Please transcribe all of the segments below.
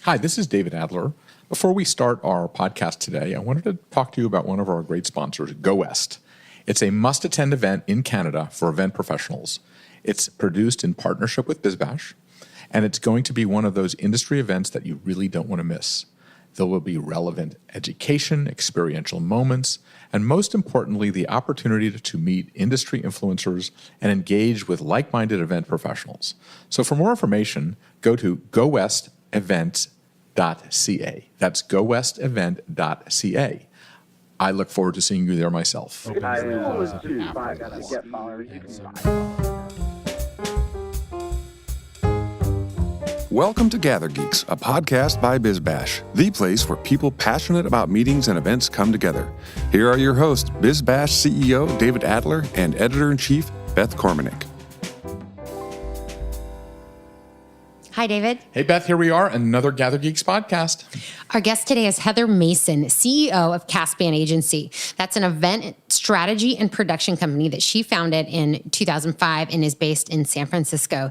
Hi, this is David Adler. Before we start our podcast today, I wanted to talk to you about one of our great sponsors, Go West. It's a must-attend event in Canada for event professionals. It's produced in partnership with BizBash, and it's going to be one of those industry events that you really don't want to miss. There will be relevant education, experiential moments, and most importantly, the opportunity to meet industry influencers and engage with like-minded event professionals. So for more information, go to gowestevent.ca. That's gowestevent.ca. I look forward to seeing you there myself. Welcome to GatherGeeks, a podcast by BizBash, the place where people passionate about meetings and events come together. Here are your hosts, BizBash CEO David Adler and Editor-in-Chief Beth Kormanik. Hi, David. Hey, Beth, here we are, another GatherGeeks podcast. Our guest today is Heather Mason, CEO of Caspian Agency. That's an event strategy and production company that she founded in 2005 and is based in San Francisco.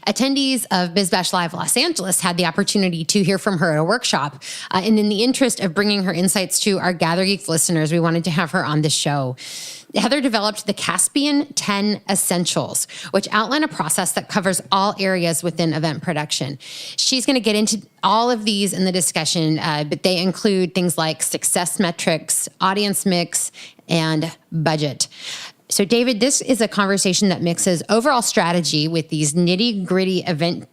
Attendees of BizBash Live Los Angeles had the opportunity to hear from her at a workshop. And in the interest of bringing her insights to our GatherGeeks listeners, we wanted to have her on the show. Heather developed the Caspian 10 Essentials, which outline a process that covers all areas within event production. She's going to get into all of these in the discussion, but they include things like success metrics, audience mix, and budget. So, David, this is a conversation that mixes overall strategy with these nitty-gritty event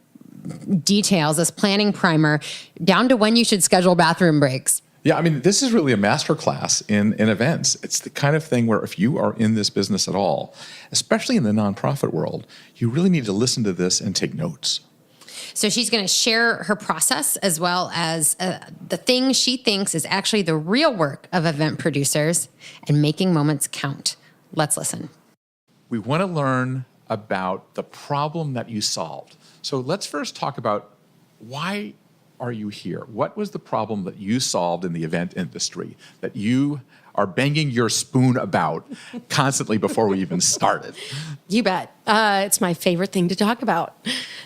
details as planning primer, down to when you should schedule bathroom breaks. Yeah, I mean, this is really a masterclass in events. It's the kind of thing where if you are in this business at all, especially in the nonprofit world, you really need to listen to this and take notes. So she's going to share her process as well as the thing she thinks is actually the real work of event producers and making moments count. Let's listen. We want to learn about the problem that you solved. So let's first talk about why are you here? What was the problem that you solved in the event industry that you are banging your spoon about constantly before we even started? You bet. It's my favorite thing to talk about.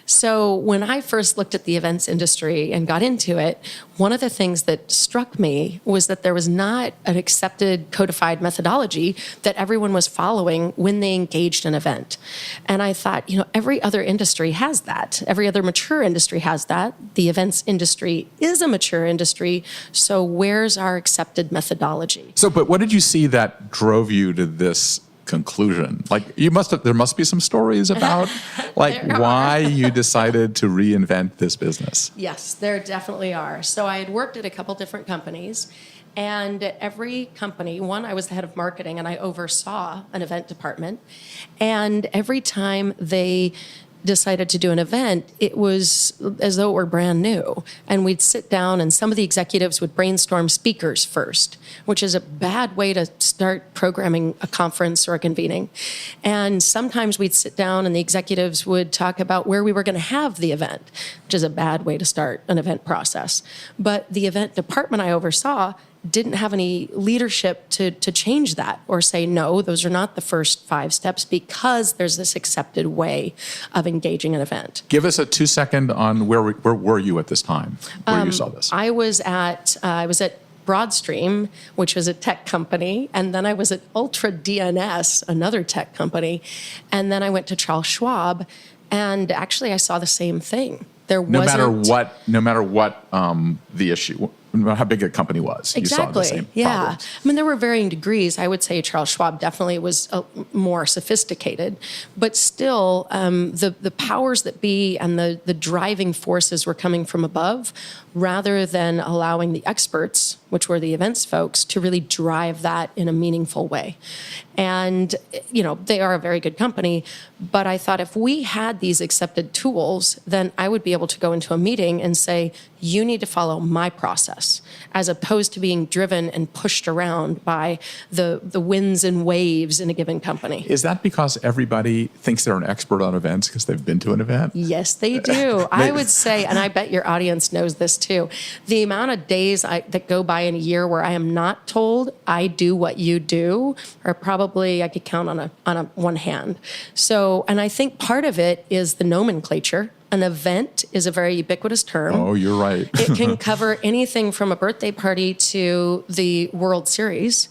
So when I first looked at the events industry and got into it, one of the things that struck me was that there was not an accepted codified methodology that everyone was following when they engaged an event. And I thought, every other industry has that. Every other mature industry has that. The events industry is a mature industry. So where's our accepted methodology? But what did you see that drove you to this conclusion? There must be some stories about why you decided to reinvent this business. Yes, there definitely are. So I had worked at a couple different companies, and every company, I was the head of marketing and I oversaw an event department. And every time they decided to do an event, it was as though it were brand new. And we'd sit down and some of the executives would brainstorm speakers first, which is a bad way to start programming a conference or a convening. And sometimes we'd sit down and the executives would talk about where we were going to have the event, which is a bad way to start an event process. But the event department I oversaw didn't have any leadership to change that or say, no, those are not the first 5 steps, because there's this accepted way of engaging an event. Give us a 2-second on where were you at this time, where you saw this? I was at Broadstream, which was a tech company, and then I was at Ultra DNS, another tech company, and then I went to Charles Schwab, and actually I saw the same thing. No matter what the issue, no matter how big a company was, exactly. You saw the same problems. I mean, there were varying degrees. I would say Charles Schwab definitely was more sophisticated, but still, the powers that be and the driving forces were coming from above, rather than allowing the experts, which were the events folks, to really drive that in a meaningful way. And, they are a very good company, but I thought if we had these accepted tools, then I would be able to go into a meeting and say, you need to follow my process, as opposed to being driven and pushed around by the winds and waves in a given company. Is that because everybody thinks they're an expert on events because they've been to an event? Yes, they do. I would say, and I bet your audience knows this too, the amount of days that go by in a year where I am not told I do what you do are probably, I could count on one hand. So, and I think part of it is the nomenclature an event is a very ubiquitous term. Oh, you're right. It can cover anything from a birthday party to the World Series.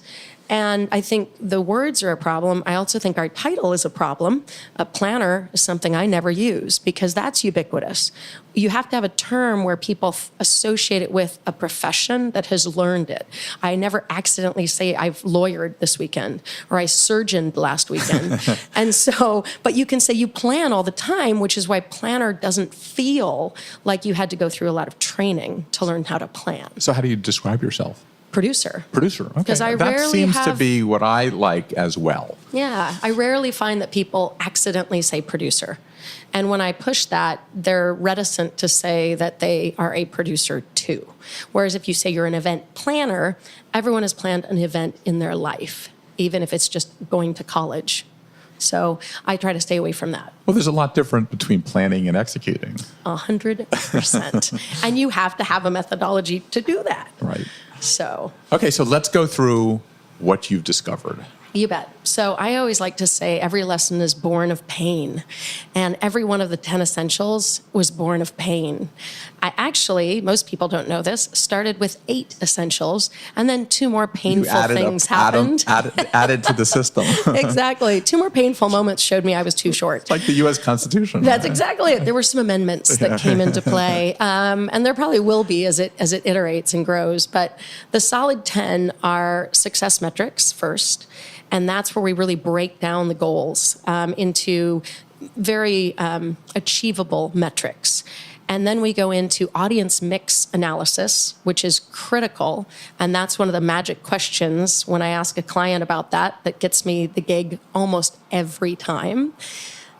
And I think the words are a problem. I also think our title is a problem. A planner is something I never use because that's ubiquitous. You have to have a term where people associate it with a profession that has learned it. I never accidentally say I've lawyered this weekend or I surgeoned last weekend. And so, but you can say you plan all the time, which is why planner doesn't feel like you had to go through a lot of training to learn how to plan. So how do you describe yourself? Producer. Producer. Okay. 'Cause I that rarely seems to have- be what I like as well. Yeah, I rarely find that people accidentally say producer. And when I push that, they're reticent to say that they are a producer too. Whereas if you say you're an event planner, everyone has planned an event in their life, even if it's just going to college. So I try to stay away from that. Well, there's a lot different between planning and executing. 100%. And you have to have a methodology to do that. Right. So Okay, so let's go through what you've discovered. you bet. So I always like to say every lesson is born of pain. And every one of the 10 essentials was born of pain. I actually, most people don't know this, started with 8 essentials and then 2 more painful things happened. Added to the system. Exactly. 2 more painful moments showed me I was too short. Like the U.S. Constitution. That's exactly it. There were some amendments that came into play, and there probably will be as it iterates and grows. But the solid 10 are success metrics first, and that's where we really break down the goals into very achievable metrics. And then we go into audience mix analysis, which is critical. And that's one of the magic questions when I ask a client about that gets me the gig almost every time.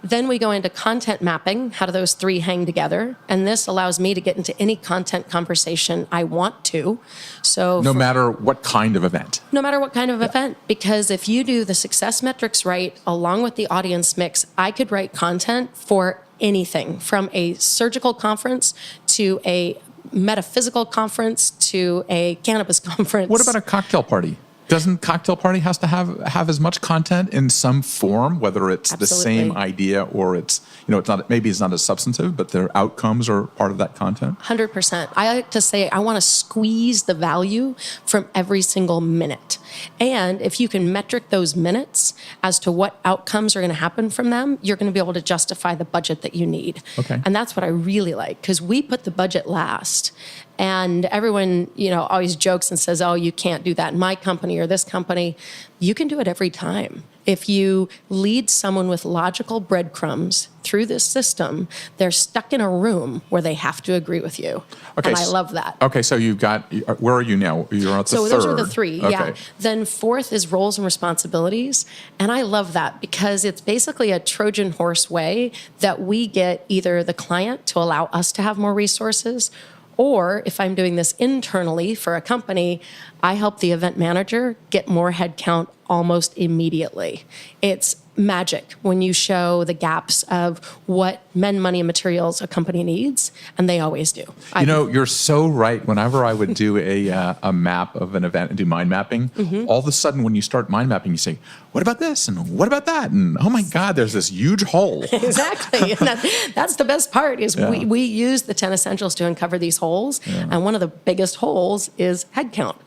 Then we go into content mapping. How do those 3 hang together? And this allows me to get into any content conversation I want to. So No matter what kind of event. no matter what kind of event, because if you do the success metrics right, along with the audience mix, I could write content for anything from a surgical conference to a metaphysical conference to a cannabis conference. What about a cocktail party? Doesn't cocktail party has to have as much content in some form, whether it's the Absolutely. same idea or it's, it's not, maybe it's not as substantive, but their outcomes are part of that content? 100%. I like to say I want to squeeze the value from every single minute. And if you can metric those minutes as to what outcomes are going to happen from them, you're going to be able to justify the budget that you need. Okay. And that's what I really like, because we put the budget last. And everyone, always jokes and says, oh, you can't do that in my company or this company. You can do it every time. If you lead someone with logical breadcrumbs through this system, they're stuck in a room where they have to agree with you. Okay, And I love that. Okay, so you've got, where are you now? You're at the So third. those are the 3, Okay. yeah. Then 4th is roles and responsibilities. And I love that because it's basically a Trojan horse way that we get either the client to allow us to have more resources, or if I'm doing this internally for a company, I help the event manager get more headcount almost immediately. It's magic when you show the gaps of what men, money, and materials a company needs, and they always do. You're so right. Whenever I would do a map of an event and do mind mapping, all of a sudden when you start mind mapping, you say, what about this? And what about that? And oh my God, there's this huge hole. Exactly. And that's the best part is we use the 10 essentials to uncover these holes. Yeah. And one of the biggest holes is headcount.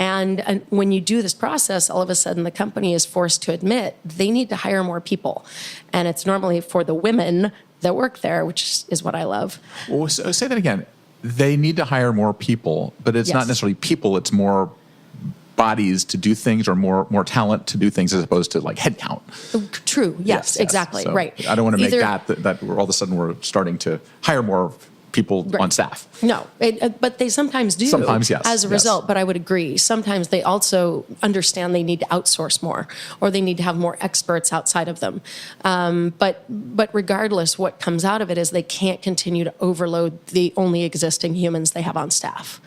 And when you do this process, all of a sudden the company is forced to admit they need to hire more people. And it's normally for the women that work there, which is what I love. Well, so say that again. They need to hire more people, but it's not necessarily people. It's more bodies to do things or more talent to do things as opposed to like headcount. True. Yes, exactly. So right. I don't want to make that we're all of a sudden we're starting to hire more people on staff. No, but they sometimes do. Sometimes, yes. As a result, but I would agree. Sometimes they also understand they need to outsource more, or they need to have more experts outside of them. But regardless, what comes out of it is they can't continue to overload the only existing humans they have on staff,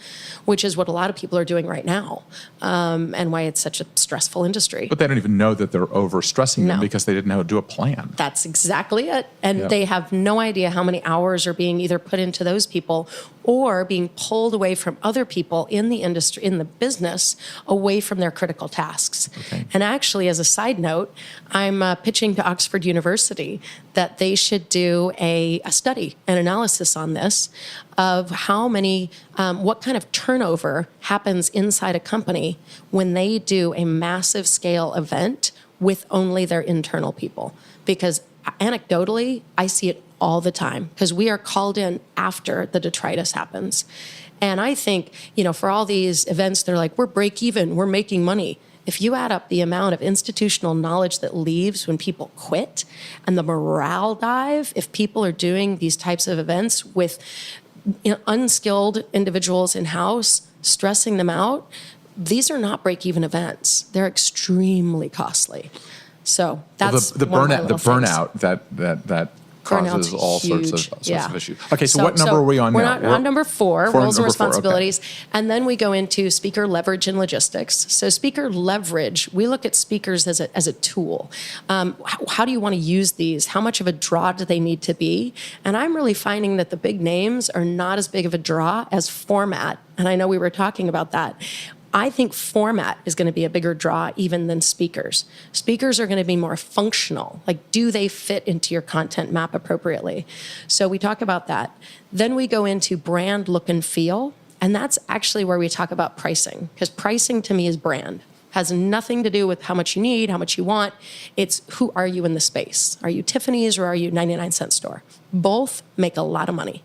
which is what a lot of people are doing right now, and why it's such a stressful industry. But they don't even know that they're overstressing them No. because they didn't know how to do a plan. That's exactly it. And they have no idea how many hours are being either put into into those people, or being pulled away from other people in the industry, in the business, away from their critical tasks. Okay. And actually, as a side note, I'm pitching to Oxford University that they should do a study, an analysis on this, of how many, what kind of turnover happens inside a company when they do a massive scale event with only their internal people. Because anecdotally, I see it all the time, because we are called in after the detritus happens. And I think, for all these events, they're like, we're break even, we're making money. If you add up the amount of institutional knowledge that leaves when people quit, and the morale dive, if people are doing these types of events with unskilled individuals in-house, stressing them out, these are not break-even events. They're extremely costly. So that's the burnout that causes Burnout's all huge. sorts of issues. Okay, so what number are we on we're now? We're on number 4, roles and responsibilities. Okay. And then we go into speaker leverage and logistics. So speaker leverage, we look at speakers as a tool. How do you want to use these? How much of a draw do they need to be? And I'm really finding that the big names are not as big of a draw as format. And I know we were talking about that. I think format is going to be a bigger draw even than speakers. Speakers are going to be more functional. Like, do they fit into your content map appropriately? So we talk about that. Then we go into brand look and feel. And that's actually where we talk about pricing, because pricing to me is brand. Has nothing to do with how much you need, how much you want. It's who are you in the space? Are you Tiffany's or are you 99-cent store? Both make a lot of money.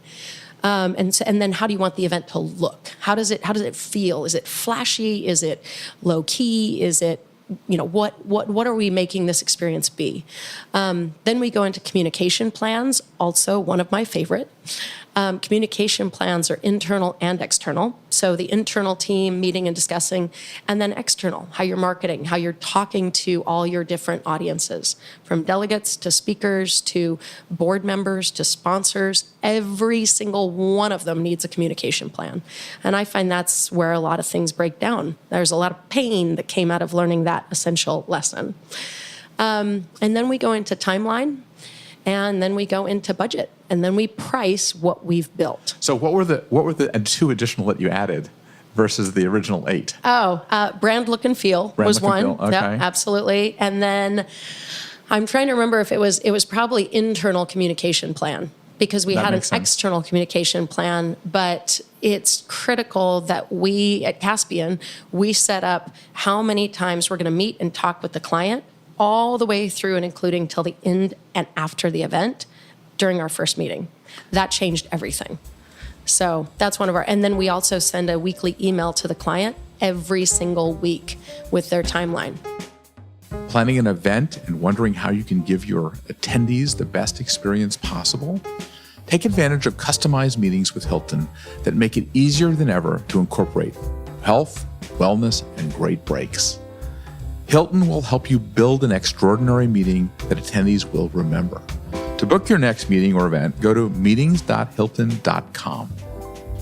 And then how do you want the event to look? How does it feel? Is it flashy? Is it low key? Is it, what are we making this experience be? Then we go into communication plans, also one of my favorite. Communication plans are internal and external. So the internal team meeting and discussing, and then external, how you're marketing, how you're talking to all your different audiences, from delegates to speakers to board members to sponsors. Every single one of them needs a communication plan. And I find that's where a lot of things break down. There's a lot of pain that came out of learning that essential lesson. And then we go into timeline. And then we go into budget, and then we price what we've built. So what were the 2 additional that you added versus the original 8? Brand look and feel was one. Okay. Yep, absolutely. And then I'm trying to remember if it was probably internal communication plan, because we had an external communication plan, but it's critical that we at Caspian, we set up how many times we're going to meet and talk with the client, all the way through and including till the end and after the event during our first meeting. That changed everything. So that's one of and then we also send a weekly email to the client every single week with their timeline. Planning an event and wondering how you can give your attendees the best experience possible? Take advantage of customized meetings with Hilton that make it easier than ever to incorporate health, wellness, and great breaks. Hilton will help you build an extraordinary meeting that attendees will remember. To book your next meeting or event, go to meetings.hilton.com.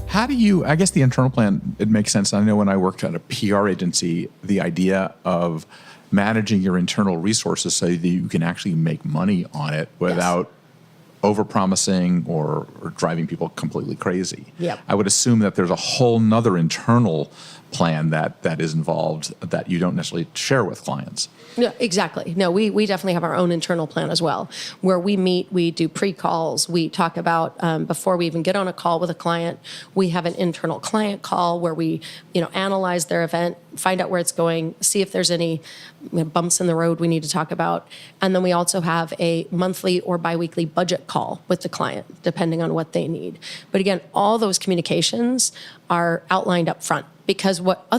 How do you, I guess the internal plan, it makes sense. I know when I worked at a PR agency, the idea of managing your internal resources so that you can actually make money on it without overpromising or driving people completely crazy. Yep. I would assume that there's a whole nother internal plan that is involved that you don't necessarily share with clients. Yeah, exactly. No, we definitely have our own internal plan as well, where we meet, we do pre-calls, we talk about, before we even get on a call with a client, we have an internal client call where we, analyze their event, find out where it's going, see if there's any bumps in the road we need to talk about. And then we also have a monthly or biweekly budget call with the client, depending on what they need. But again, all those communications are outlined up front. Because what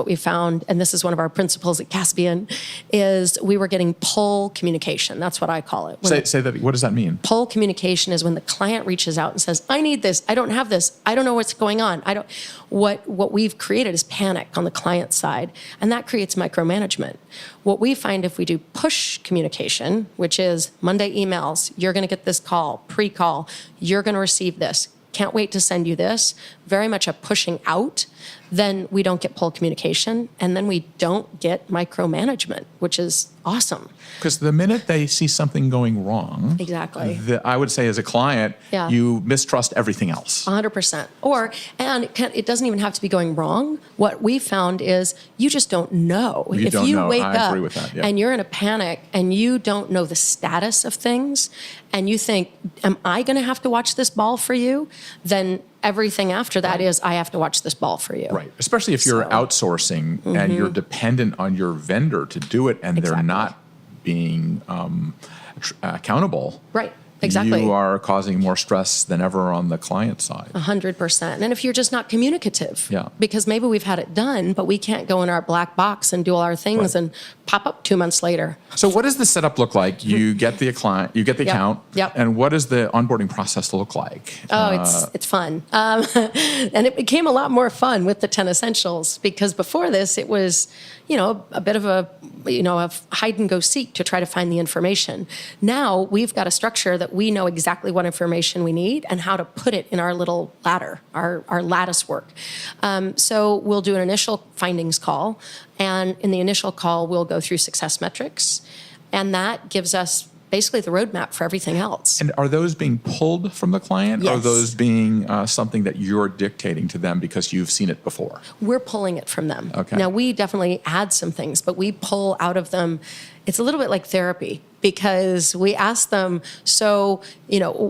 we found, and this is one of our principles at Caspian, is we were getting pull communication. That's what I call it. Say that. What does that mean? Pull communication is when the client reaches out and says, "I need this. I don't have this. I don't know what's going on. I don't." What we've created is panic on the client side, and that creates micromanagement. What we find if we do push communication, which is Monday emails, you're going to get this call, pre-call, you're going to receive this. Can't wait to send you this, very much a pushing out, then we don't get pull communication, and then we don't get micromanagement, which is awesome. Because the minute they see something going wrong, Exactly. I would say as a client, Yeah. you mistrust everything else. 100%. It doesn't even have to be going wrong. What we found is you just don't know. If don't you know. wake I up agree with that, yeah. and you're in a panic and you don't know the status of things and you think, am I going to have to watch this ball for you? Then everything after that is, I have to watch this ball for you. Right. Especially if you're outsourcing and you're dependent on your vendor to do it and they're Exactly. not being accountable. Right. Exactly. You are causing more stress than ever on the client side. 100%. And if you're just not communicative, Yeah. because maybe we've had it done, but we can't go in our black box and do all our things Right. and pop up 2 months later. So what does the setup look like? You get the client, you get the account, Yep. and what does the onboarding process look like? Oh, it's fun. And it became a lot more fun with the 10 Essentials because before this, it was, a bit of a hide and go seek to try to find the information. Now we've got a structure that we know exactly what information we need and how to put it in our little ladder, our lattice work. So we'll do an initial findings call. And in the initial call, we'll go through success metrics. And that gives us basically the roadmap for everything else. And are those being pulled from the client? Or are Yes. those being something that you're dictating to them because you've seen it before? We're pulling it from them. Okay. Now, we definitely add some things, but we pull out of them. It's a little bit like therapy because we ask them, so,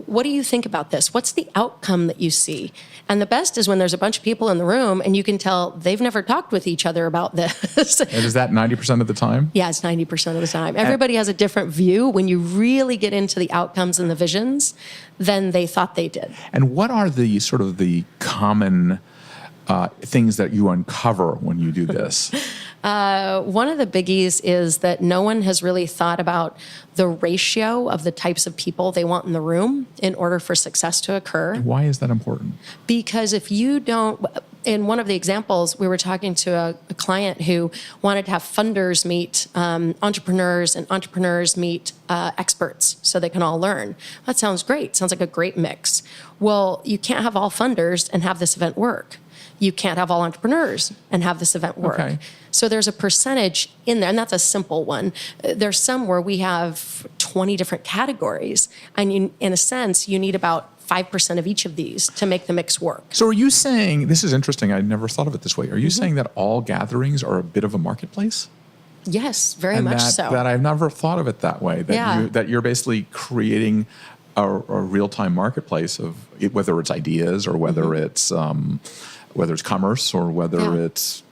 what do you think about this? What's the outcome that you see? And the best is when there's a bunch of people in the room and you can tell they've never talked with each other about this. And is that 90% of the time? Yeah, it's 90% of the time. Everybody has a different view. When you really get into the outcomes and the visions than they thought they did. And what are the sort of the common things that you uncover when you do this? One of the biggies is that no one has really thought about the ratio of the types of people they want in the room in order for success to occur. Why is that important? Because if you don't, in one of the examples, we were talking to a client who wanted to have funders meet entrepreneurs and entrepreneurs meet experts so they can all learn. That sounds great. Sounds like a great mix. Well, you can't have all funders and have this event work. You can't have all entrepreneurs and have this event work. Okay. So there's a percentage in there, and that's a simple one. There's some where we have 20 different categories, and in a sense, you need about 5% of each of these to make the mix work. So are you saying, this is interesting, I never thought of it this way. Are you saying that all gatherings are a bit of a marketplace? Yes, very And much that, so. that I've never thought of it that way, that, Yeah. that you're basically creating a real-time marketplace of whether it's ideas or whether it's commerce or whether Yeah. it's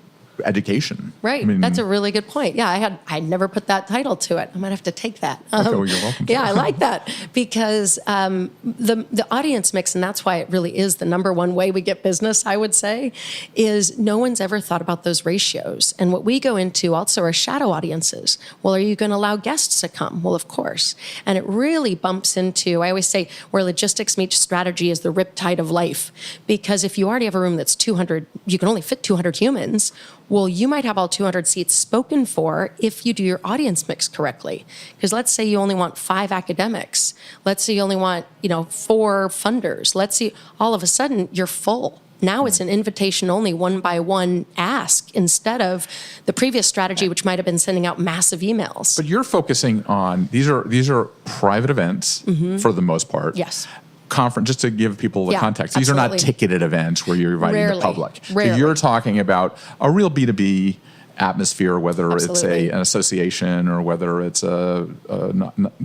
education. Right. I mean, That's a really good point. Yeah, I never put that title to it. I might have to take that. Okay, well, you're welcome to. Yeah, I like that because the audience mix, and that's why it really is the number one way we get business, I would say, is no one's ever thought about those ratios. And what we go into also are shadow audiences. Well, are you going to allow guests to come? Well, of course. And it really bumps into, I always say, where logistics meets strategy is the riptide of life. Because if you already have a room that's 200, you can only fit 200 humans. Well, you might have all 200 seats spoken for if you do your audience mix correctly. Because let's say you only want 5 academics. Let's say you only want, 4 funders. Let's see, all of a sudden you're full. Now it's an invitation only, one by one ask instead of the previous strategy, which might have been sending out massive emails. But you're focusing on, these are private events for the most part. Yes. Conference, just to give people the Yeah, context, these are not absolutely. ticketed events where you're inviting Rarely. the public. So Rarely. you're talking about a real B2B atmosphere, whether Absolutely. it's an association or whether it's a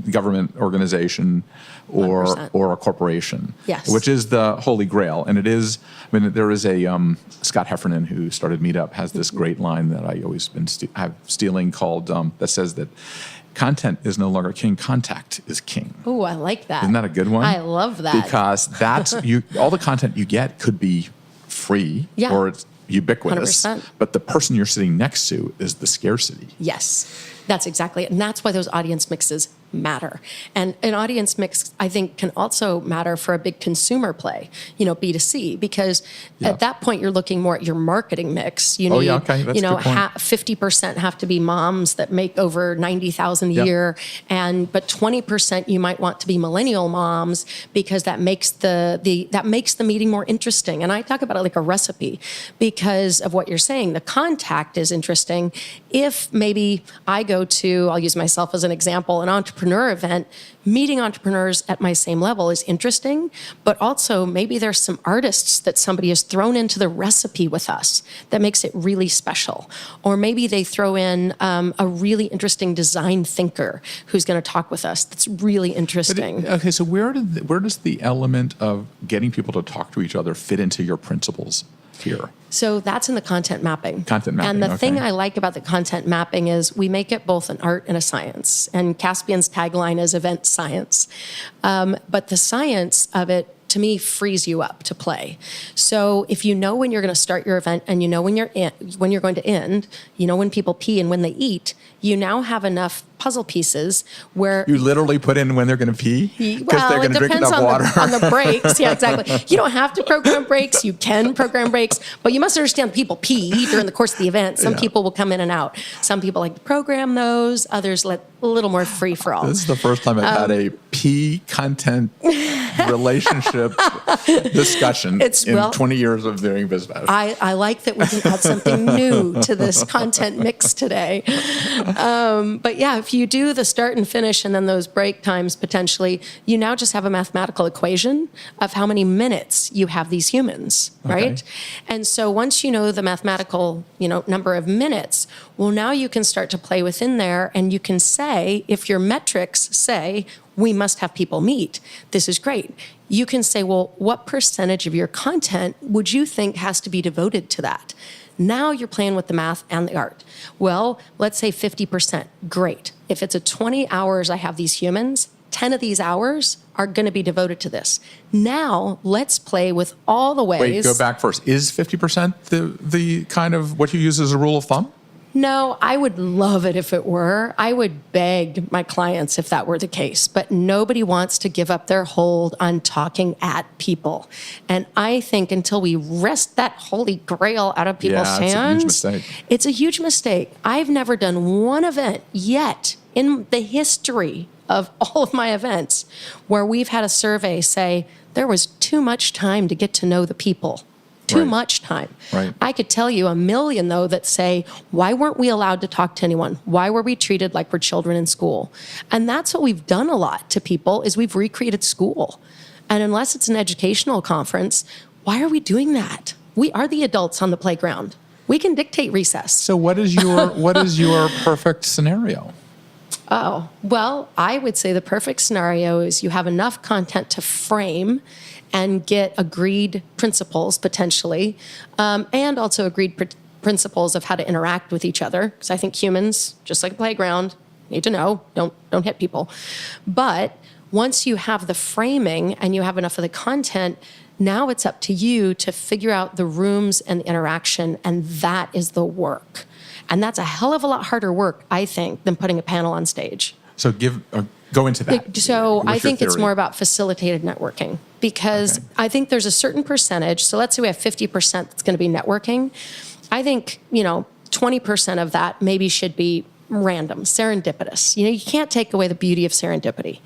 government organization or 100%. a corporation, Yes. which is the holy grail. And it is, there is a, Scott Heffernan, who started Meetup, has this great line that I always been stealing called, that says that content is no longer king, contact is king. Oh, I like that. Isn't that a good one? I love that. Because that's all the content you get could be free Yeah. or it's ubiquitous. 100%. But the person you're sitting next to is the scarcity. Yes, that's exactly it. And that's why those audience mixes matter. And an audience mix, I think, can also matter for a big consumer play, B2C, because at that point you're looking more at your marketing mix. You need, okay. That's a good point. 50% have to be moms that make over $90,000 a year, but 20% you might want to be millennial moms because that makes the meeting more interesting. And I talk about it like a recipe because of what you're saying. The contact is interesting. If maybe I go to, I'll use myself as an example, an entrepreneur event, meeting entrepreneurs at my same level is interesting, but also maybe there's some artists that somebody has thrown into the recipe with us that makes it really special. Or maybe they throw in a really interesting design thinker who's going to talk with us that's really interesting. Okay, so where does the element of getting people to talk to each other fit into your principles here? So that's in the content mapping. Content mapping, And the okay. thing I like about the content mapping is we make it both an art and a science. And Caspian's tagline is event science. But the science of it, to me, frees you up to play. So if you know when you're going to start your event and you know when you're going to end, you know when people pee and when they eat, you now have enough puzzle pieces where You literally put in when they're going to pee? Because they're well, going it to drink depends enough water. on the breaks. Yeah, exactly. You don't have to program breaks. You can program breaks, but you must understand people pee during the course of the event. Some Yeah. people will come in and out. Some people like to program those. Others let a little more free for all. This is the first time I've had a pee content relationship discussion in 20 years of doing BizBash. I like that we can add something new to this content mix today. But yeah, if you do the start and finish and then those break times potentially, you now just have a mathematical equation of how many minutes you have these humans, right? And so once you know the mathematical, number of minutes, well, now you can start to play within there and you can say, if your metrics say, we must have people meet, this is great. You can say, well, what percentage of your content would you think has to be devoted to that? Now you're playing with the math and the art. Well, let's say 50%. Great. If it's a 20 hours I have these humans, 10 of these hours are going to be devoted to this. Now let's play with all the ways. Wait, go back first. Is 50% the kind of what you use as a rule of thumb? No, I would love it if it were. I would beg my clients if that were the case, but nobody wants to give up their hold on talking at people. And I think until we wrest that holy grail out of people's hands, it's a huge mistake. I've never done one event yet in the history of all of my events where we've had a survey say there was too much time to get to know the people. Too much time. Right. I could tell you a million, though, that say, why weren't we allowed to talk to anyone? Why were we treated like we're children in school? And that's what we've done a lot to people is we've recreated school. And unless it's an educational conference, why are we doing that? We are the adults on the playground. We can dictate recess. So what is your perfect scenario? Oh, well, I would say the perfect scenario is you have enough content to frame and get agreed principles potentially, and also agreed principles of how to interact with each other. Because I think humans, just like a playground, need to know, don't hit people. But once you have the framing and you have enough of the content, now it's up to you to figure out the rooms and the interaction, and that is the work. And that's a hell of a lot harder work, I think, than putting a panel on stage. So go into that. So I think it's theory? more about facilitated networking because I think there's a certain percentage. So let's say we have 50% that's going to be networking. I think, 20% of that maybe should be random, serendipitous. You can't take away the beauty of serendipity.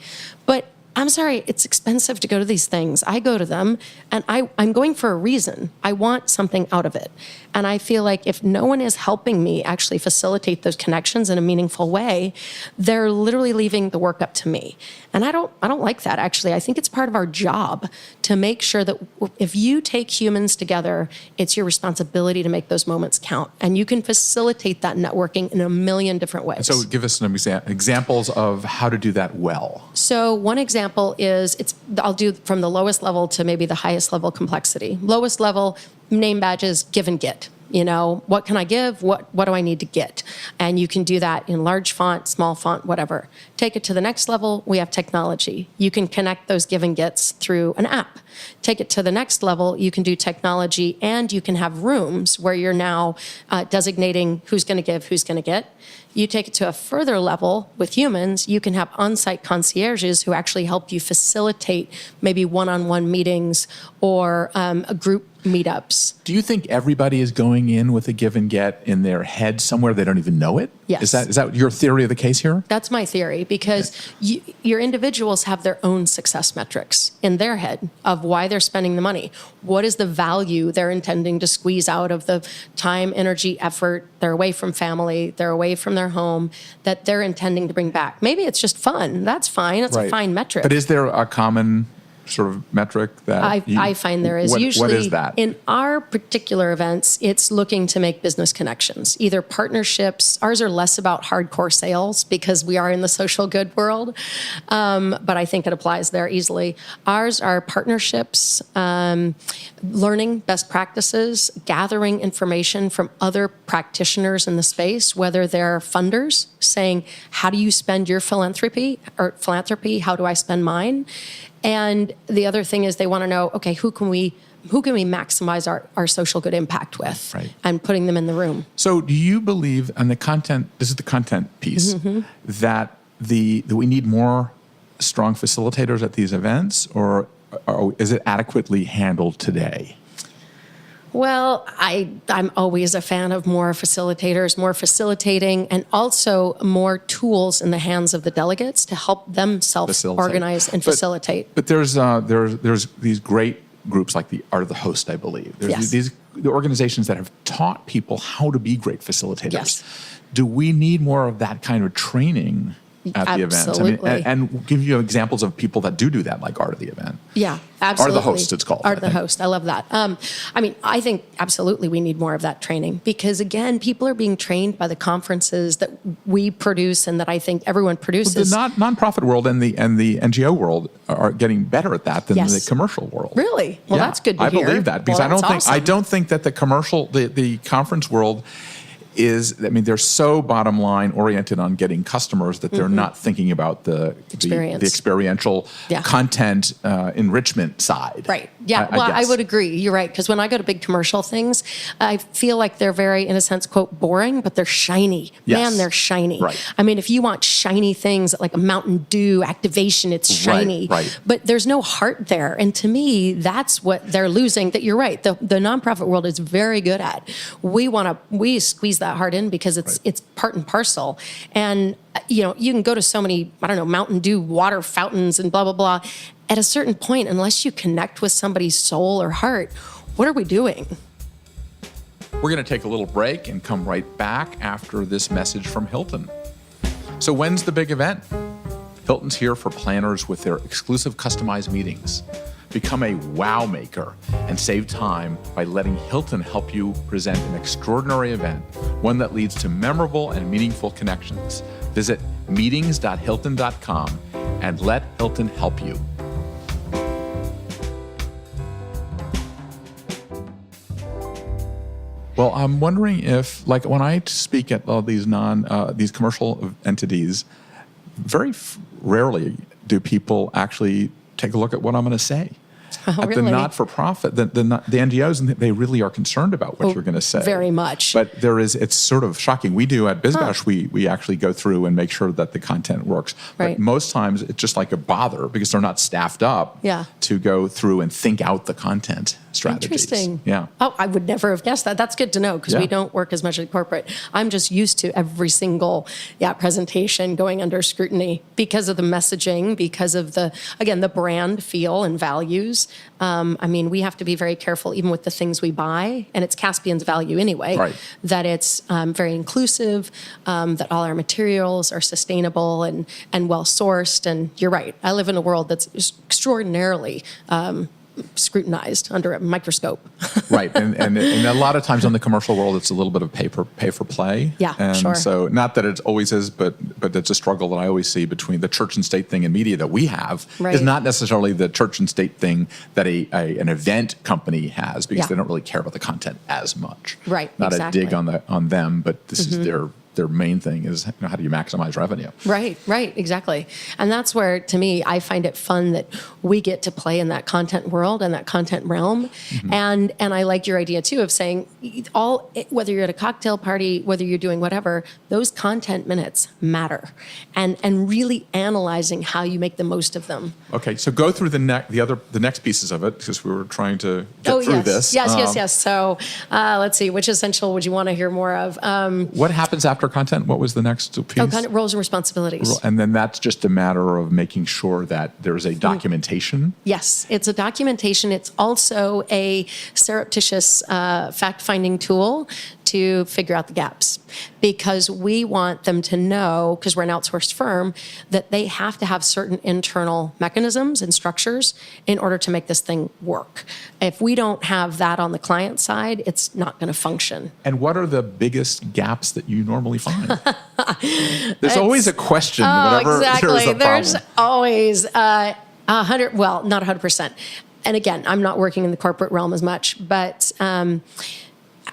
But I'm sorry, it's expensive to go to these things. I go to them and I'm going for a reason. I want something out of it. And I feel like if no one is helping me actually facilitate those connections in a meaningful way, they're literally leaving the work up to me. And I don't like that, actually. I think it's part of our job to make sure that if you take humans together, it's your responsibility to make those moments count. And you can facilitate that networking in a million different ways. So give us some examples of how to do that well. So one example is I'll do from the lowest level to maybe the highest level complexity. Lowest level, name badges, give and get. What can I give? What do I need to get? And you can do that in large font, small font, whatever. Take it to the next level, we have technology. You can connect those give and gets through an app. Take it to the next level, you can do technology and you can have rooms where you're now designating who's going to give, who's going to get. You take it to a further level with humans, you can have on-site concierges who actually help you facilitate maybe one-on-one meetings or a group meetups. Do you think everybody is going in with a give and get in their head somewhere they don't even know it? Yes. Is that your theory of the case here? That's my theory, because your individuals have their own success metrics in their head of why they're spending the money. What is the value they're intending to squeeze out of the time, energy, effort? They're away from family, they're away from their home, that they're intending to bring back. Maybe it's just fun. That's fine. It's a fine metric. But is there a common sort of metric that I find there is. Usually, what is that? In our particular events, it's looking to make business connections, either partnerships. Ours are less about hardcore sales because we are in the social good world, but I think it applies there easily. Ours are partnerships, learning best practices, gathering information from other practitioners in the space, whether they're funders saying, how do you spend your philanthropy? How do I spend mine? And the other thing is they want to know, okay, who can we maximize our social good impact with, and putting them in the room. So do you believe, and the content, this is the content piece, that we need more strong facilitators at these events, or is it adequately handled today? Well, I'm always a fan of more facilitators, more facilitating, and also more tools in the hands of the delegates to help them self-organize and facilitate. But there's these great groups like the Art of the Host, I believe. There's the organizations that have taught people how to be great facilitators. Yes. Do we need more of that kind of training at the event? Absolutely. I mean, and give you examples of people that do that, like Art of the Event. Yeah, absolutely. Art of the Host, it's called. Art of the Host. I love that. I think absolutely we need more of that training, because again, people are being trained by the conferences that we produce and that I think everyone produces. Well, the nonprofit world and the NGO world are getting better at that than the commercial world. Really? Well, that's good to hear. I believe that, because I don't think that the commercial, the conference world is, I mean, they're so bottom line oriented on getting customers that they're not thinking about the experiential content enrichment side. Right. Yeah. I would agree. You're right. Because when I go to big commercial things, I feel like they're very, in a sense, quote, boring, but they're shiny. Yes. Man, they're shiny. Right. I mean, if you want shiny things like a Mountain Dew activation, it's shiny. Right. But there's no heart there. And to me, that's what they're losing. That you're right. The nonprofit world is very good at. We squeeze that heart in because it's part and parcel. And you can go to so many, Mountain Dew water fountains and blah, blah, blah. At a certain point, unless you connect with somebody's soul or heart, what are we doing? We're going to take a little break and come right back after this message from Hilton. So when's the big event? Hilton's here for planners with their exclusive customized meetings. Become a wow maker and save time by letting Hilton help you present an extraordinary event, one that leads to memorable and meaningful connections. Visit meetings.hilton.com and let Hilton help you. Well, I'm wondering if, like, when I speak at all these these commercial entities, very rarely do people actually take a look at what I'm going to say. Oh, at really? the not-for-profit, the NGOs, and they really are concerned about what you're going to say. Very much. But it's sort of shocking. We do at BizBash, we actually go through and make sure that the content works. Right. But most times it's just like a bother because they're not staffed up to go through and think out the content strategies. Interesting. Yeah. Oh, I would never have guessed that. That's good to know, because we don't work as much at corporate. I'm just used to every single presentation going under scrutiny because of the messaging, because of the brand feel and values. We have to be very careful even with the things we buy, and it's Caspian's value anyway, that it's very inclusive, that all our materials are sustainable and well-sourced. And you're right, I live in a world that's extraordinarily scrutinized under a microscope. Right. And a lot of times in the commercial world, it's a little bit of pay for play. Yeah, and sure. So not that it always is, but it's a struggle that I always see between the church and state thing in media that we have is not necessarily the church and state thing that an event company has, because they don't really care about the content as much. Right. Not exactly. a dig on them, but this is their main thing is how do you maximize revenue? Right, exactly. And that's where, to me, I find it fun that we get to play in that content world and that content realm. And I like your idea too of saying whether you're at a cocktail party, whether you're doing whatever, those content minutes matter, and really analyzing how you make the most of them. Okay, so go through the next pieces of it, because we were trying to get through this. Yes. So let's see, which essential would you want to hear more of? What happens after content? What was the next piece? Content roles and responsibilities. And then that's just a matter of making sure that there's a documentation. Yes, it's a documentation. It's also a surreptitious fact-finding tool to figure out the gaps, because we want them to know, because we're an outsourced firm, that they have to have certain internal mechanisms and structures in order to make this thing work. If we don't have that on the client side, it's not going to function. And what are the biggest gaps that you normally find? There's always a question whenever there's a problem. There's always 100, well, not 100%. And again, I'm not working in the corporate realm as much, but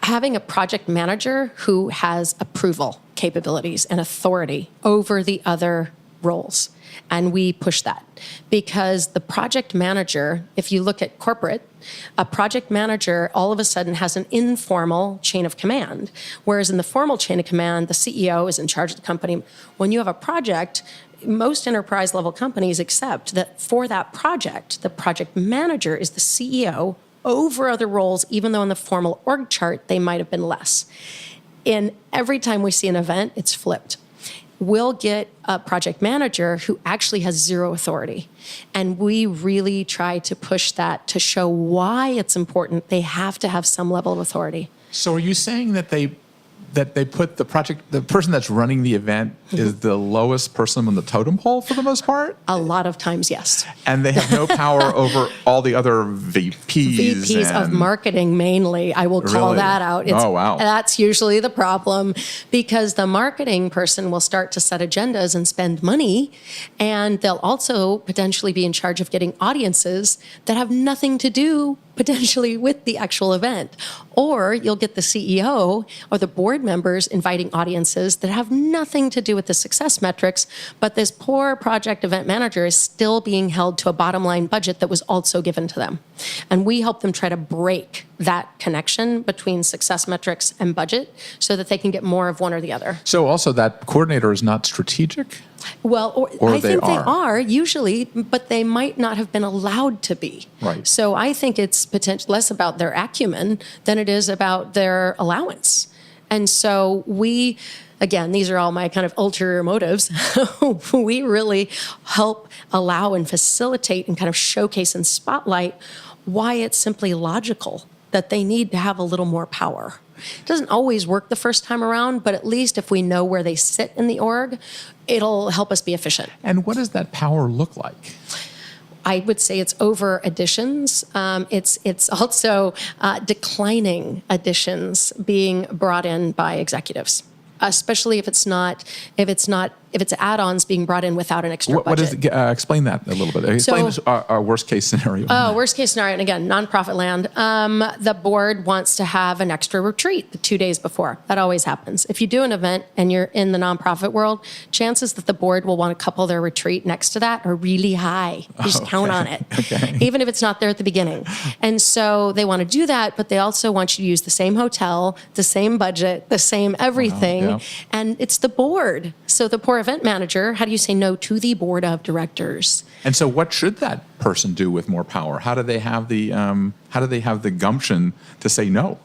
having a project manager who has approval capabilities and authority over the other roles. And we push that because the project manager, if you look at corporate, a project manager all of a sudden has an informal chain of command. Whereas in the formal chain of command, the CEO is in charge of the company. When you have a project, most enterprise level companies accept that for that project, the project manager is the CEO over other roles, even though in the formal org chart, they might have been less. And every time we see an event, it's flipped. We'll get a project manager who actually has zero authority. And we really try to push that to show why it's important. They have to have some level of authority. So are you saying that they put the person that's running the event is the lowest person on the totem pole for the most part? A lot of times, yes. And they have no power over all the other VPs of marketing mainly. I will call Really? that out. Oh, wow. That's usually the problem, because the marketing person will start to set agendas and spend money, and they'll also potentially be in charge of getting audiences that have nothing to do potentially with the actual event. Or you'll get the CEO or the board members inviting audiences that have nothing to do with the success metrics, but this poor project event manager is still being held to a bottom line budget that was also given to them. And we help them try to break that connection between success metrics and budget so that they can get more of one or the other. So also that coordinator is not strategic? Well, Or I think they are. are usually, but they might not have been allowed to be. Right. So I think it's less about their acumen than it is about their allowance. And so we, again, these are all my kind of ulterior motives. We really help allow and facilitate and kind of showcase and spotlight why it's simply logical that they need to have a little more power. It doesn't always work the first time around, but at least if we know where they sit in the org, it'll help us be efficient. And what does that power look like? I would say it's over additions. It's also declining additions being brought in by executives, especially if it's add-ons being brought in without an extra What is budget. explain that a little bit. Explain our worst case scenario. Worst case scenario, and again, nonprofit land, the board wants to have an extra retreat the 2 days before. That always happens. If you do an event and you're in the nonprofit world, chances that the board will want to couple their retreat next to that are really high. You just count on it, even if it's not there at the beginning. And so they want to do that, but they also want you to use the same hotel, the same budget, the same everything. yeah. And it's the board. So the poor event manager, how do you say no to the board of directors? And so what should that person do with more power? How do they have the gumption to say no?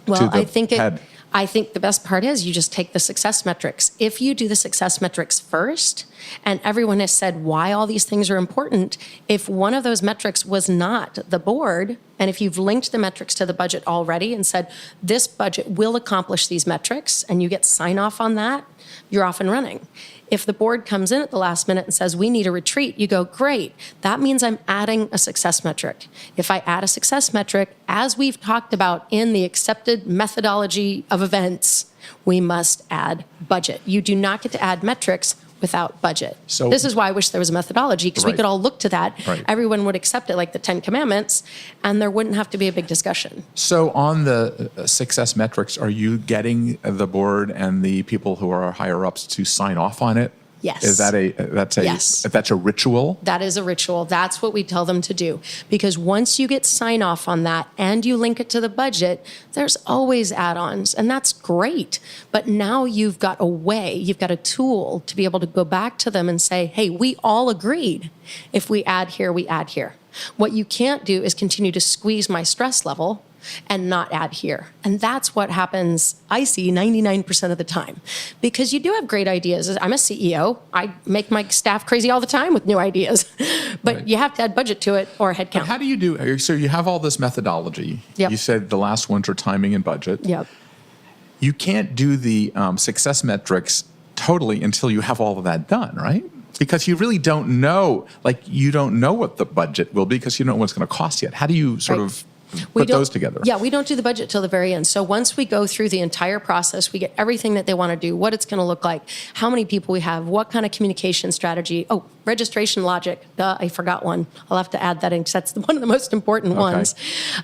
Well, to the head? I think the best part is you just take the success metrics. If you do the success metrics first, and everyone has said why all these things are important, if one of those metrics was not the board, and if you've linked the metrics to the budget already and said, this budget will accomplish these metrics, and you get sign off on that, you're off and running. If the board comes in at the last minute and says, we need a retreat, you go, great. That means I'm adding a success metric. If I add a success metric, as we've talked about in the accepted methodology of events, we must add budget. You do not get to add metrics without budget. So- this is why I wish there was a methodology, because we Right. could all look to that. Right. Everyone would accept it like the 10 Commandments, and there wouldn't have to be a big discussion. So on the success metrics, are you getting the board and the people who are higher ups to sign off on it? Yes. Is that Yes. that's a ritual? That is a ritual. That's what we tell them to do. Because once you get sign off on that and you link it to the budget, there's always add-ons, and that's great. But now you've got a way, you've got a tool to be able to go back to them and say, hey, we all agreed. If we add here, we add here. What you can't do is continue to squeeze my stress level and not add here. And that's what happens, I see, 99% of the time. Because you do have great ideas. I'm a CEO. I make my staff crazy all the time with new ideas. But Right. you have to add budget to it or headcount. How do you do, so you have all this methodology. Yep. You said the last ones are timing and budget. Yep. You can't do the success metrics totally until you have all of that done, right? Because you really don't know, you don't know what the budget will be because you don't know what's going to cost yet. How do you sort Right. of We put don't- those together? Yeah, we don't do the budget till the very end. So once we go through the entire process, we get everything that they want to do, what it's going to look like, how many people we have, what kind of communication strategy. Oh, registration logic. Duh, I forgot one. I'll have to add that in because that's one of the most important ones.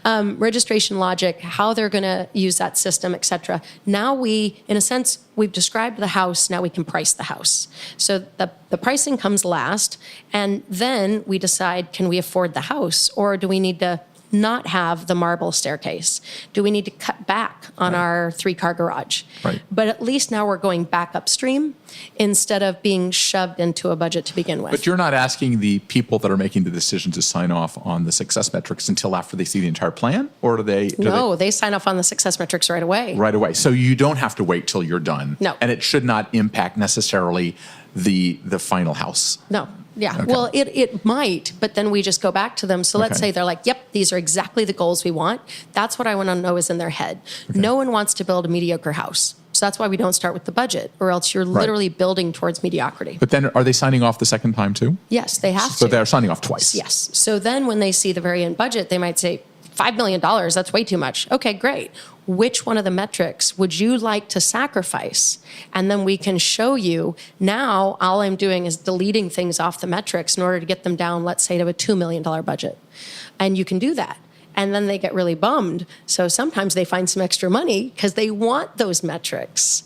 Registration logic, how they're going to use that system, et cetera. Now we, in a sense, we've described the house. Now we can price the house. So the pricing comes last, and then we decide, can we afford the house, or do we need to not have the marble staircase? Do we need to cut back on our 3-car garage? Right. But at least now we're going back upstream instead of being shoved into a budget to begin with. But you're not asking the people that are making the decision to sign off on the success metrics until after they see the entire plan, or do they? No, they sign off on the success metrics right away. Right away. So you don't have to wait till you're done. No. And it should not impact necessarily the final house. No. Yeah. Okay. Well, it might, but then we just go back to them. So let's Okay. say they're like, yep, these are exactly the goals we want. That's what I want to know is in their head. No one wants to build a mediocre house. So that's why we don't start with the budget, or else you're literally building towards mediocrity. But then are they signing off the second time too? Yes, they have So to. they're signing off twice. Yes. So then when they see the very end budget, they might say, $5 million, that's way too much. Okay, great. Which one of the metrics would you like to sacrifice? And then we can show you. Now, all I'm doing is deleting things off the metrics in order to get them down, let's say, to a $2 million budget. And you can do that. And then they get really bummed. So sometimes they find some extra money because they want those metrics.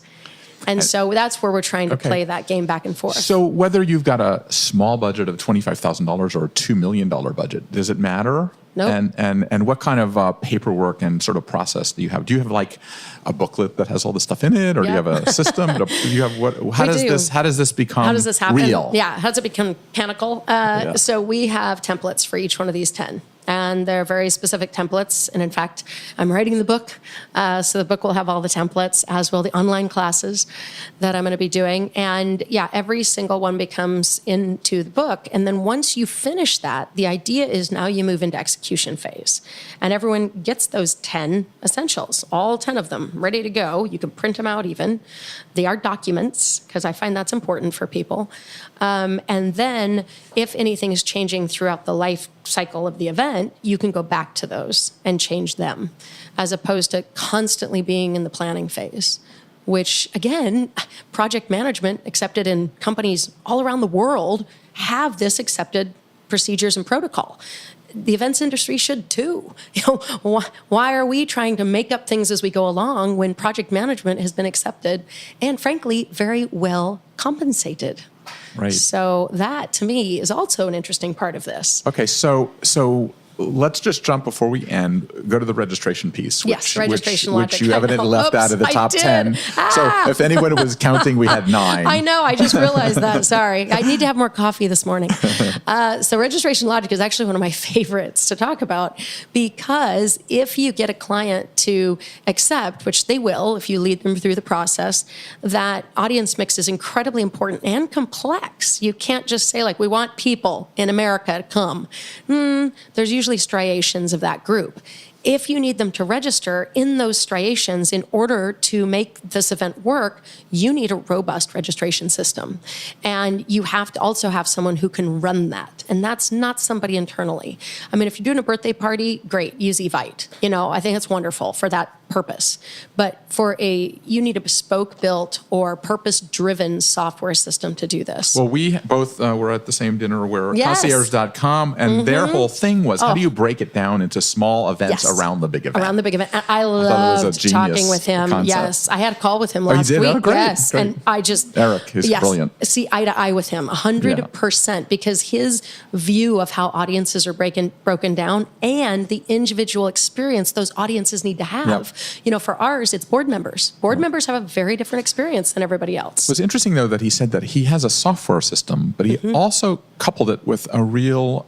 And so that's where we're trying to play that game back and forth. So whether you've got a small budget of $25,000 or a $2 million budget, does it matter? Nope. And what kind of paperwork and sort of process do you have? Do you have like a booklet that has all this stuff in it, or do you have a system? Do you have what? How does this become? How does this happen? Real? Yeah. How does it become mechanical? So we have templates for each one of these 10. And they're very specific templates. And in fact, I'm writing the book. So the book will have all the templates, as will the online classes that I'm going to be doing. And yeah, every single one becomes into the book. And then once you finish that, the idea is now you move into execution phase. And everyone gets those 10 essentials, all 10 of them ready to go. You can print them out even. They are documents, because I find that's important for people. And then if anything is changing throughout the life cycle of the event, you can go back to those and change them, as opposed to constantly being in the planning phase, which again, project management accepted in companies all around the world have this accepted procedures and protocol. The events industry should too. Why are we trying to make up things as we go along when project management has been accepted and frankly, very well compensated? Right. So that to me is also an interesting part of this. Okay, so let's just jump before we end, go to the registration piece. Yes, registration logic. Which you evidently left out of the Oops, I top did. 10. So if anyone was counting, we had 9. I know, I just realized that. Sorry. I need to have more coffee this morning. So registration logic is actually one of my favorites to talk about, because if you get a client to accept, which they will if you lead them through the process, that audience mix is incredibly important and complex. You can't just say, like, we want people in America to come. There's usually striations of that group. If you need them to register in those striations in order to make this event work, you need a robust registration system. And you have to also have someone who can run that. And that's not somebody internally. I mean, if you're doing a birthday party, great, use Evite. I think it's wonderful for that purpose. But you need a bespoke built or purpose-driven software system to do this. Well, we both were at the same dinner where Yes. concierge.com, and their whole thing was, how do you break it down into small events Yes. around the big event? Around the big event. And I it was a loved genius talking with him. concept. Yes. I had a call with him you last did? week. Oh, great, Yes. great. And I just... Eric is brilliant. See eye to eye with him, 100%, because his view of how audiences are broken down and the individual experience those audiences need to have. For ours, it's board members. Board members have a very different experience than everybody else. It was interesting, though, that he said that he has a software system, but he also coupled it with a real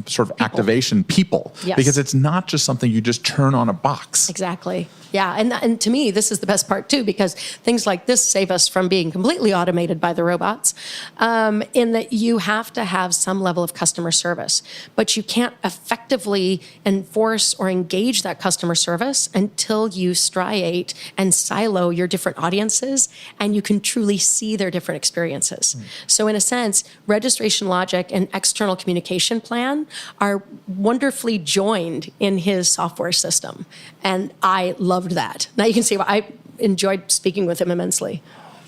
sort of activation people. Yes. Because it's not just something you just turn on a box. Exactly. Yeah. And to me, this is the best part, too, because things like this save us from being completely automated by the robots, in that you have to have some level of customer service, but you can't effectively enforce or engage that customer service until you striate and silo your different audiences and you can truly see their different experiences. So in a sense, registration logic and external communication plan are wonderfully joined in his software system. And I loved that. Now you can see why I enjoyed speaking with him immensely.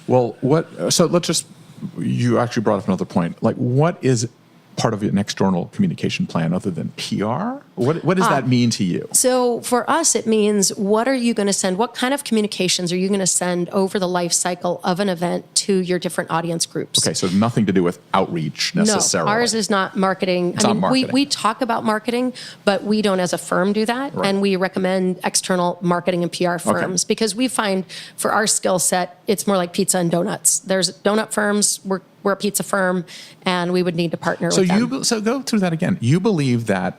Well, you actually brought up another point. Like, what is part of an external communication plan other than PR? What does that mean to you? So for us, it means what are you going to send? What kind of communications are you going to send over the life cycle of an event to your different audience groups? Okay, so nothing to do with outreach necessarily. No, ours is not marketing. It's not marketing. We talk about marketing, but we don't as a firm do that. Right. And we recommend external marketing and PR firms because we find for our skill set, it's more like pizza and donuts. There's donut firms, we're a pizza firm, and we would need to partner with them. So go through that again. You believe that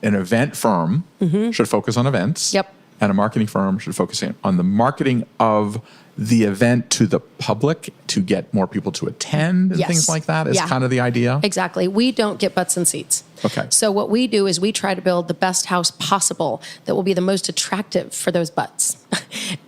an event firm should focus on events. Yep. And a marketing firm should focus on the marketing of the event to the public to get more people to attend and Yes. things like that is kind of the idea? Exactly. We don't get butts in seats. Okay. So what we do is we try to build the best house possible that will be the most attractive for those butts.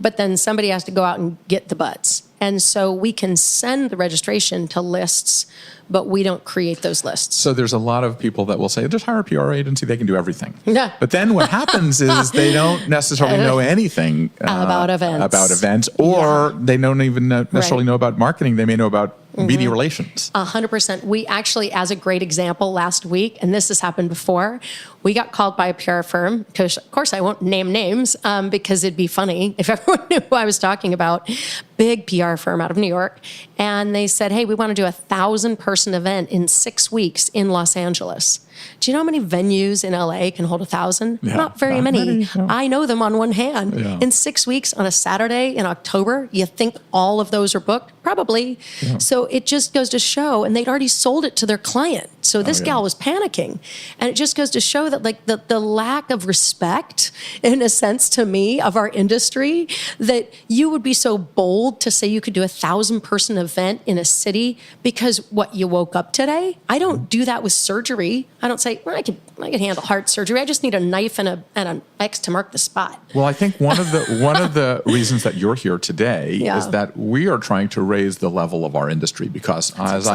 But then somebody has to go out and get the butts. And so we can send the registration to lists, but we don't create those lists. So there's a lot of people that will say, just hire a PR agency, they can do everything. Yeah. But then what happens is they don't necessarily know anything About events. Or they don't even necessarily know about marketing. They may know about media relations. 100%. We actually, as a great example, last week, and this has happened before, we got called by a PR firm, because of course I won't name names because it'd be funny if everyone knew who I was talking about, big PR firm out of New York. And they said, hey, we want to do a 1,000-person event in 6 weeks in Los Angeles. Do you know how many venues in LA can hold 1,000? Yeah, Not very not many. many, no. I know them on one hand. Yeah. In 6 weeks on a Saturday in October, you think all of those are booked? Probably. Yeah. So it just goes to show, and they'd already sold it to their client. So this gal was panicking. And it just goes to show that like the lack of respect, in a sense to me, of our industry, that you would be so bold to say you could do a 1,000-person event in a city because what, you woke up today? I don't do that with surgery. I don't say, well, I can handle heart surgery. I just need a knife and an X to mark the spot. Well, I think one of the reasons that you're here today is that we are trying to raise the level of our industry because, as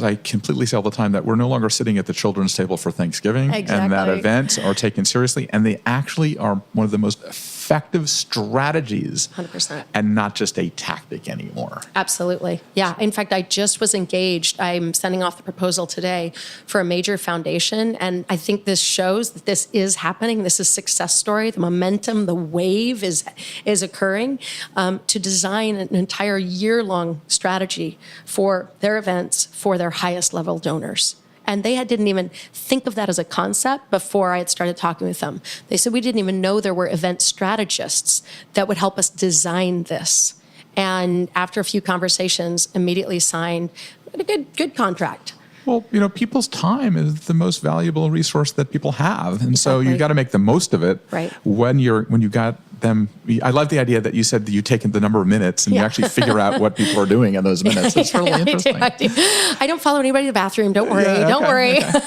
I completely say all the time, that we're no longer sitting at the children's table for Thanksgiving, and that events are taken seriously, and they actually are one of the most effective strategies 100%. and not just a tactic anymore. Absolutely. Yeah. In fact, I just was engaged. I'm sending off the proposal today for a major foundation. And I think this shows that this is happening. This is a success story. The momentum, the wave is occurring to design an entire year-long strategy for their events for their highest level donors. And they didn't even think of that as a concept before I had started talking with them. They said, we didn't even know there were event strategists that would help us design this. And after a few conversations, immediately signed a good contract. Well, people's time is the most valuable resource that people have. And so you got to make the most of it when you got them. I love the idea that you said that you take the number of minutes and you actually figure out what people are doing in those minutes. It's really interesting. I don't follow anybody to the bathroom. Don't worry. Don't worry. Okay.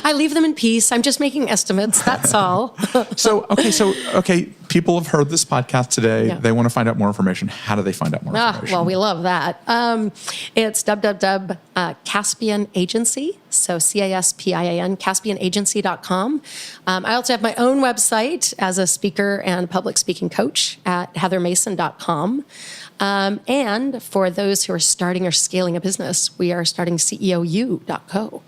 I leave them in peace. I'm just making estimates. That's all. So people have heard this podcast today. Yeah. They want to find out more information. How do they find out more information? Well, we love that. It's www.Caspian Agency, So CASPIAN, CaspianAgency.com. I also have my own website as a speaker and public speaking coach at heathermason.com. And for those who are starting or scaling a business, we are starting CEOU.co.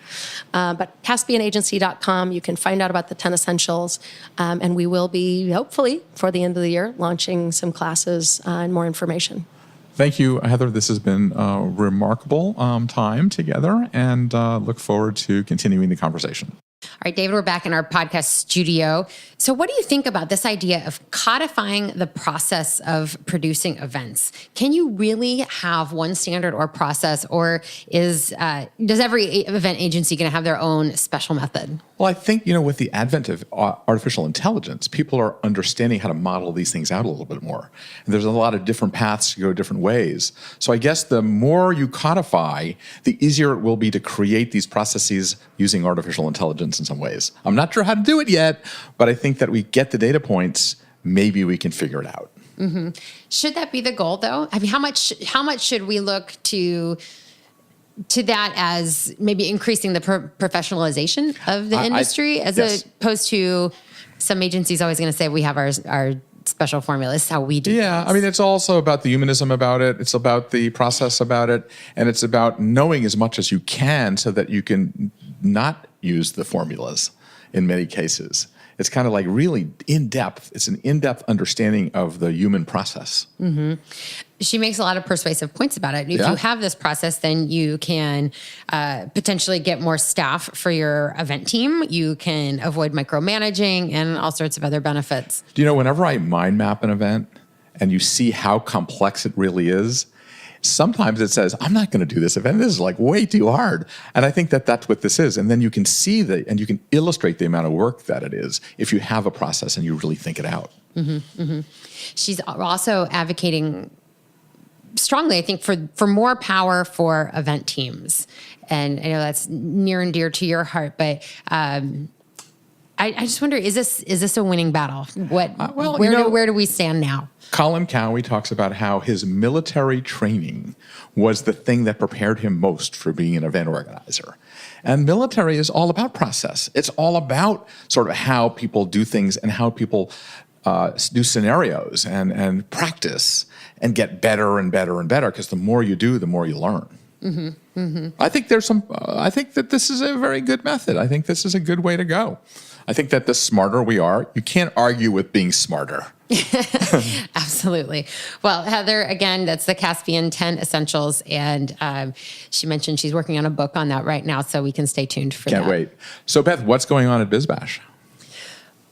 But CaspianAgency.com, you can find out about the 10 essentials. And we will be, hopefully, for the end of the year, launching some classes and more information. Thank you, Heather. This has been a remarkable time together, and look forward to continuing the conversation. All right, David, we're back in our podcast studio. So what do you think about this idea of codifying the process of producing events? Can you really have one standard or process, or does every event agency going to have their own special method? Well, I think, with the advent of artificial intelligence, people are understanding how to model these things out a little bit more. And there's a lot of different paths to go different ways. So I guess the more you codify, the easier it will be to create these processes using artificial intelligence in some ways. I'm not sure how to do it yet, but I think that we get the data points, maybe we can figure it out. Mm-hmm. Should that be the goal, though? I mean, how much should we look to that as maybe increasing the professionalization of the industry, yes. opposed to some agencies always going to say we have our special formula. This is how we do Yeah, things. I mean, it's also about the humanism about it. It's about the process about it. And it's about knowing as much as you can so that you can not use the formulas in many cases. It's kind of like really in-depth. It's an in-depth understanding of the human process. Mm-hmm. She makes a lot of persuasive points about it. If you have this process, then you can potentially get more staff for your event team. You can avoid micromanaging and all sorts of other benefits. Do you know, whenever I mind map an event and you see how complex it really is, sometimes it says, I'm not going to do this event. This is like way too hard. And I think that that's what this is. And then you can see and you can illustrate the amount of work that it is if you have a process and you really think it out. Mm-hmm, mm-hmm. She's also advocating strongly, I think, for more power for event teams. And I know that's near and dear to your heart, but I just wonder, is this a winning battle? Where do we stand now? Colin Cowie talks about how his military training was the thing that prepared him most for being an event organizer. And military is all about process. It's all about sort of how people do things and how people do scenarios and practice and get better and better and better, because the more you do, the more you learn. Mm-hmm, mm-hmm. I think I think that this is a very good method. I think this is a good way to go. I think that the smarter we are, you can't argue with being smarter. Absolutely. Well, Heather, again, that's the Caspian 10 Essentials. And she mentioned she's working on a book on that right now, so we can stay tuned for that. Can't wait. So, Beth, what's going on at BizBash?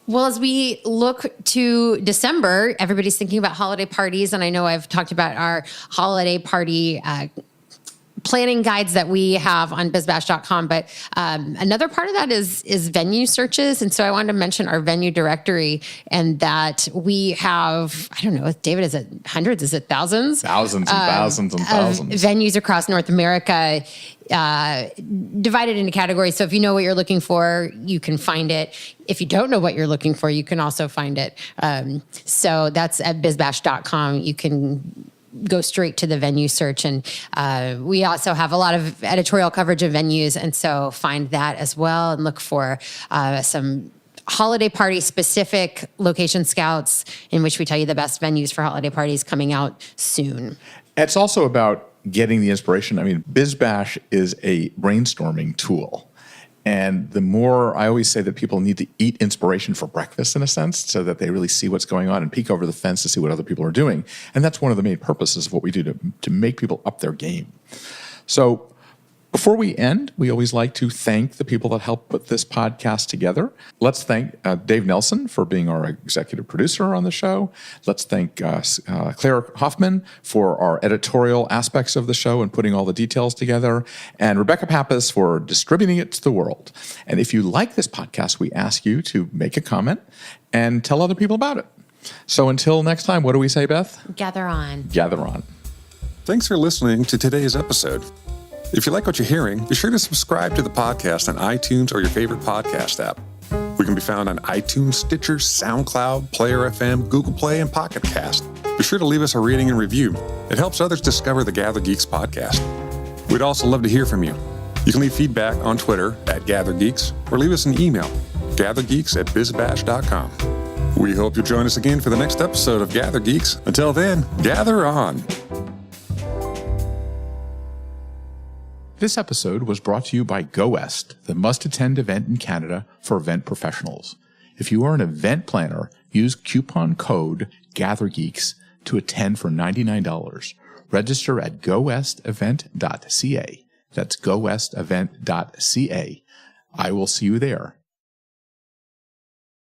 Well, as we look to December, everybody's thinking about holiday parties. And I know I've talked about our holiday party planning guides that we have on bizbash.com. But another part of that is venue searches. And so I wanted to mention our venue directory, and that we have, I don't know, David, is it hundreds? Is it thousands? Thousands and thousands and thousands. Venues across North America, divided into categories. So if you know what you're looking for, you can find it. If you don't know what you're looking for, you can also find it. So that's at bizbash.com. You can go straight to the venue search. And we also have a lot of editorial coverage of venues. And so find that as well, and look for some holiday party specific location scouts in which we tell you the best venues for holiday parties coming out soon. It's also about getting the inspiration. I mean, BizBash is a brainstorming tool. And the more, I always say that people need to eat inspiration for breakfast, in a sense, so that they really see what's going on and peek over the fence to see what other people are doing. And that's one of the main purposes of what we do, to make people up their game. So before we end, we always like to thank the people that helped put this podcast together. Let's thank Dave Nelson for being our executive producer on the show. Let's thank Claire Hoffman for our editorial aspects of the show and putting all the details together, and Rebecca Pappas for distributing it to the world. And if you like this podcast, we ask you to make a comment and tell other people about it. So until next time, what do we say, Beth? Gather on. Gather on. Thanks for listening to today's episode. If you like what you're hearing, be sure to subscribe to the podcast on iTunes or your favorite podcast app. We can be found on iTunes, Stitcher, SoundCloud, Player FM, Google Play, and Pocket Cast. Be sure to leave us a rating and review. It helps others discover the GatherGeeks podcast. We'd also love to hear from you. You can leave feedback on Twitter @GatherGeeks or leave us an email, gathergeeks@bizbash.com. We hope you'll join us again for the next episode of Gather Geeks. Until then, gather on. This episode was brought to you by Go West, the must-attend event in Canada for event professionals. If you are an event planner, use coupon code GatherGeeks to attend for $99. Register at gowestevent.ca. That's gowestevent.ca. I will see you there.